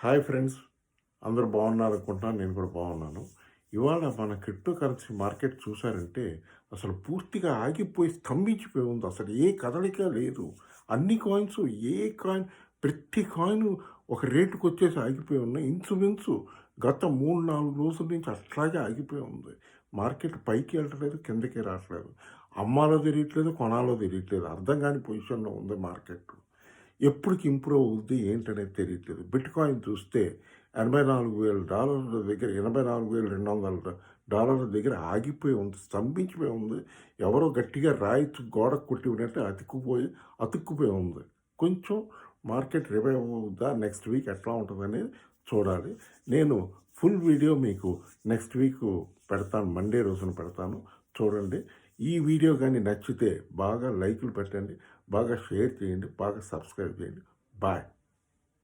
Hi friends, అందరూ బాగున్నారు అనుకుంటున్నాను. నేను కూడా బాగున్నాను. ఇవాళ మన క్రిప్టో కరెన్సీ మార్కెట్ చూసారంటే అసలు పూర్తిగా ఆగిపోయి స్తంభించిపోయి ఉంది. అసలు ఏ కదలిక లేదు. అన్ని కాయిన్స్ ఏ కాయిన్ ప్రతి కాయిన్ ఒక రేటుకి వచ్చేసి ఆగిపోయి ఉన్నాయి. ఇన్సురెన్సు గత 3-4 రోజుల నుంచి అట్లాగే ఆగిపోయి ఉంది. మార్కెట్ పైకి వెళ్ళట్లేదు, కిందకి రావట్లేదు. అమ్మాలో తెలియట్లేదు, కొనాలో తెలియట్లేదు. అర్థం కాని పొజిషన్లో ఉంది మార్కెట్. ఎప్పటికి ఇంప్రూవ్ అవుద్ది ఏంటనేది తెలియట్లేదు. బిట్ కాయిన్ చూస్తే $84,000 దగ్గర, $84,200 దగ్గర ఆగిపోయి ఉంది, స్తంభించిపోయి ఉంది. ఎవరో గట్టిగా రాయి గోడకు కొట్టినట్టు అతుక్కుపోయి ఉంది. కొంచెం మార్కెట్ రివైవ్ అవుద్దా, నెక్స్ట్ వీక్ ఎట్లా ఉంటుందనేది చూడాలి. నేను ఫుల్ వీడియో మీకు నెక్స్ట్ వీక్ పెడతాను, మండే రోజున పెడతాను, చూడండి. ఈ వీడియో కానీ నచ్చితే బాగా లైకులు పెట్టండి, బాగా షేర్ చేయండి, బాగా సబ్స్క్రైబ్ చేయండి. బాయ్.